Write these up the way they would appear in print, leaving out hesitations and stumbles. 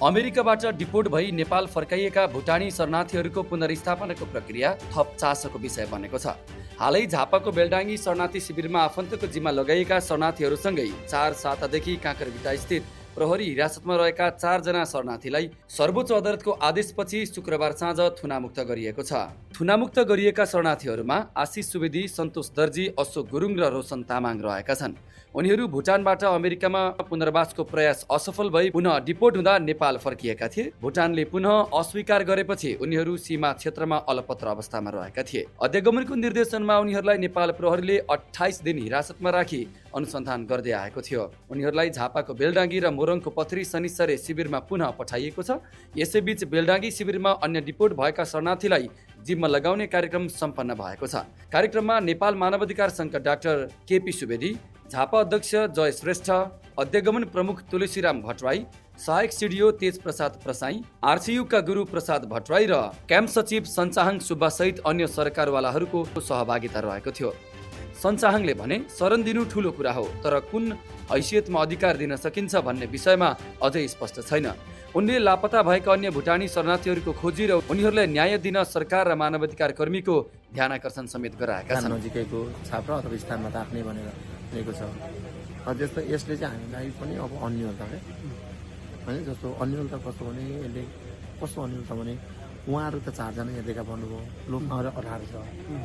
अमेरिकाबाट डिपोर्ट भई नेपाल फर्काइएका भुटानी शरणार्थीहरूको पुनर्स्थापनाको प्रक्रिया थप चासोको विषय बनेको छ। हालै झापाको बेलडाङ्गी शरणार्थी शिविरमा आफन्तको जिम्मा लगाइएका शरणार्थीहरूसँगै 4 सातादेखि काँकरभिट्टा स्थित प्रहरी हिरासतमा रहेका 4 जना शरणार्थीलाई सर्वोच्च अदालतको आदेशपछि शुक्रबार साँझ थुनामुक्त गरिएको छ। थुनामुक्त गरिएका शरणार्थीहरूमा आशिष सुवेदी, सन्तोष दर्जी, अशोक गुरुङ र रोशन तामाङ रहेका छन्। उनीहरू भुटानबाट अमेरिकामा पुनर्वासको प्रयास असफल भई पुनः डिपोर्ट हुँदा नेपाल फर्किएका थिए। भुटानले पुनः अस्वीकार गरेपछि उनीहरू सीमा क्षेत्रमा अलपत्र अवस्थामा रहेका थिए। अध्यागमनको निर्देशनमा उनीहरूलाई नेपाल प्रहरीले 28 दिन हिरासतमा राखी अनुसन्धान गर्दै आएको थियो। उनीहरूलाई झापाको बेलडाङ्गी र मोरङको पथरी शनिश्चरे शिविरमा पुनः पठाइएको छ। यसैबीच बेलडाङ्गी शिविरमा अन्य डिपोर्ट भएका शरणार्थीलाई जिम्मा लगाउने कार्यक्रम सम्पन्न भएको छ। कार्यक्रममा नेपाल मानवाधिकार सङ्घका डाक्टर केपी सुवेदी, झापा अध्यक्ष जय श्रेष्ठ, अध्यागमन प्रमुख तुलसीराम भट्टराई, सहायक सिडिओ तेज प्रसाद प्रसाई, आरसीयूका गुरु प्रसाद भट्टराई र क्याम्प सचिव सञ्चाहाङ सुब्बा सहित अन्य सरकारवालाहरूको सहभागिता रहेको थियो। सञ्चाहाङले भने शरण दिनु ठूलो कुरा हो, तर कुन हैसियतमा अधिकार दिन सकिन्छ भन्ने विषयमा अझै स्पष्ट छैन। उनले लापता भएका अन्य भुटानी शरणार्थीहरूको खोजी र उनीहरूलाई न्याय दिन सरकार र मानवाधिकार कर्मीको ध्यान आकर्षण समेत गराएका छन्। नजिकैको छाप्रा अथवा स्थानमा राख्ने भनेर दिएको छ। जस्तो यसले चाहिँ हामीलाई पनि अब अन्यलता होइन, जस्तो अन्यलता कस्तो भने यसले कस्तो अन्यलता भने उहाँहरू त 4 जना यहाँ देखा पर्नुभयो, लोकमा 18 छ,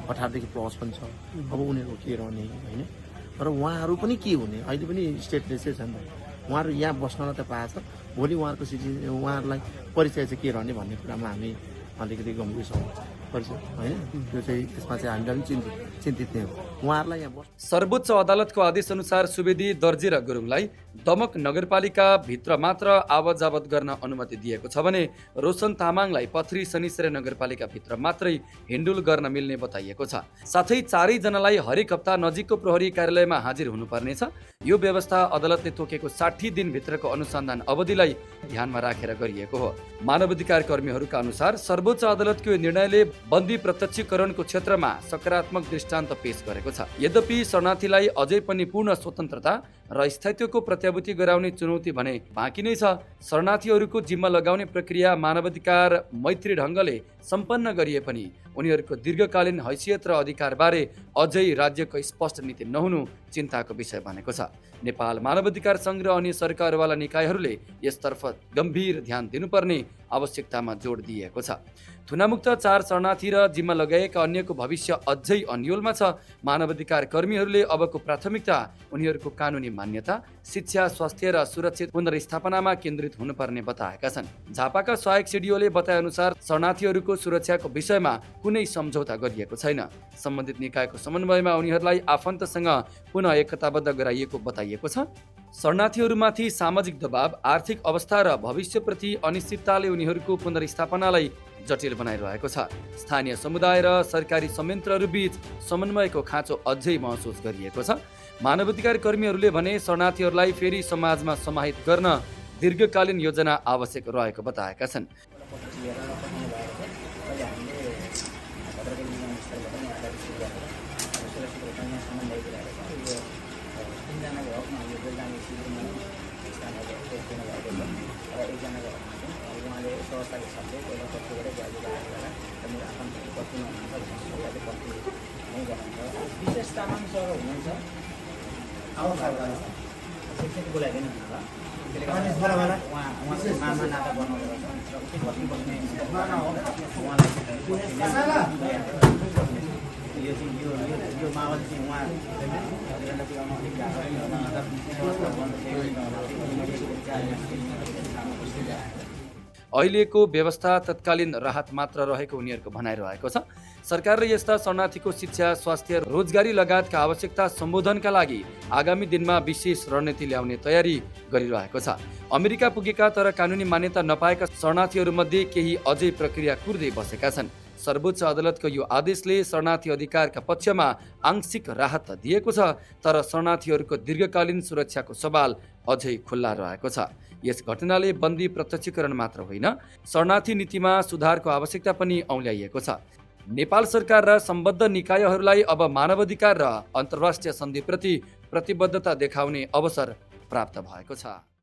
18 देखि प्लस पनि छ। अब उनीहरू के रहने होइन, तर उहाँहरू पनि के हुने, अहिले पनि स्टेटलेसै छ नि त। उहाँहरू यहाँ बस्न त पाएको छ, भोलि उहाँहरूको उहाँहरूलाई परिचय चाहिँ के रहने भन्ने कुरामा हामी अलिकति गम्भीर छौँ परिचय होइन। त्यो चाहिँ त्यसमा चाहिँ हामीलाई पनि चिन्तित नै हो। उहाँहरूलाई यहाँ सर्वोच्च अदालतको आदेश अनुसार सुवेदी, दर्जी र गुरुङलाई दमक नगरपालिका भित्र मात्र आवत जावत गर्न अनुमति दिएको छ भने रोशन तामाङलाई पथरी शनिश्चरी नगरपालिका भित्र मात्रै हिन्डुल गर्न मिल्ने बताइएको छ। साथै 4 जनालाई हरेक हप्ता नजिकको प्रहरी कार्यालयमा हाजिर हुनुपर्नेछ। यो व्यवस्था अदालतले तोकेको 60 दिनभित्रको अनुसन्धान अवधिलाई ध्यानमा राखेर गरिएको हो। मानवाधिकार कर्मीहरूका अनुसार सर्वोच्च अदालतको निर्णयले बन्दी प्रत्यक्षीकरणको क्षेत्रमा सकारात्मक दृष्टान्त पेश गरेको छ। यद्यपि शरणार्थीलाई अझै पनि पूर्ण स्वतन्त्रता र स्थायित्वको प्रत्याभूति गराउने चुनौती भने बाँकी नै छ। शरणार्थीहरूको जिम्मा लगाउने प्रक्रिया मानवाधिकार मैत्री ढङ्गले सम्पन्न गरिए पनि उनीहरूको दीर्घकालीन हैसियत र अधिकारबारे अझै राज्यको स्पष्ट नीति नहुनु चिन्ताको विषय बनेको छ। नेपाल मानवाधिकार सङ्घ र अन्य सरकारवाला निकायहरूले यसतर्फ गम्भीर ध्यान दिनुपर्ने आवश्यकतामा जोड दिएको छ। थुनामुक्त 4 शरणार्थी र जिम्मा लगाएका अन्यको भविष्य अझै अन्यलमा छ। मानवाधिकार कर्मीहरूले अबको प्राथमिकता उनीहरूको कानुनी मान्यता, शिक्षा, स्वास्थ्य र सुरक्षित पुनर्स्थापनामा केन्द्रित हुनुपर्ने बताएका छन्। झापाका सहायक सिडिओले बताएअनुसार शरणार्थीहरूको सुरक्षाको विषयमा कुनै सम्झौता गरिएको छैन। सम्बन्धित निकायको समन्वयमा उनीहरूलाई आफन्तसँग पुनः एकताबद्ध गराइएको बताइएको छ। शरणार्थीहरूमाथि सामाजिक दबाव, आर्थिक अवस्था र भविष्यप्रति अनिश्चितताले उनीहरूको पुनर्स्थापनालाई जटिल बनाइरहेको छ। स्थानीय समुदाय र सरकारी संयन्त्रहरू बीच समन्वयको खाँचो अझै महसुस गरिएको छ। मानवाधिकार कर्मीहरूले भने शरणार्थीहरूलाई फेरि समाजमा समाहित गर्न दीर्घकालीन योजना आवश्यक रहेको बताएका छन्। विशेष तामाङ सर हुनुहुन्छ, शिक्षक बोलाइदिनु होला, उहाँको मामा नाता बनाउँदो रहेछ र के कति बस्ने यो माओवादी चाहिँ उहाँ अहिलेको व्यवस्था तत्कालीन राहत मात्र रहेको उनीहरूको भनाइरहेको छ। सरकारले यस्ता शरणार्थीको शिक्षा, स्वास्थ्य, रोजगारी लगायतका आवश्यकता सम्बोधनका लागि आगामी दिनमा विशेष रणनीति ल्याउने तयारी गरिरहेको छ। अमेरिका पुगेका तर कानुनी मान्यता नपाएका शरणार्थीहरूमध्ये केही अझै प्रक्रिया कुर्दै बसेका छन्। सर्वोच्च अदालतको यो आदेशले शरणार्थी अधिकारका पक्षमा आंशिक राहत त दिएको छ, तर शरणार्थीहरूको दीर्घकालीन सुरक्षाको सवाल अझै खुल्ला रहेको छ। यस घटनाले बन्दी प्रत्यक्षीकरण मात्र होइन, शरणार्थी नीतिमा सुधारको आवश्यकता पनि औल्याइएको छ। नेपाल सरकार र सम्बद्ध निकायहरूलाई अब मानवाधिकार र अन्तर्राष्ट्रिय सन्धिप्रति प्रतिबद्धता देखाउने अवसर प्राप्त भएको छ।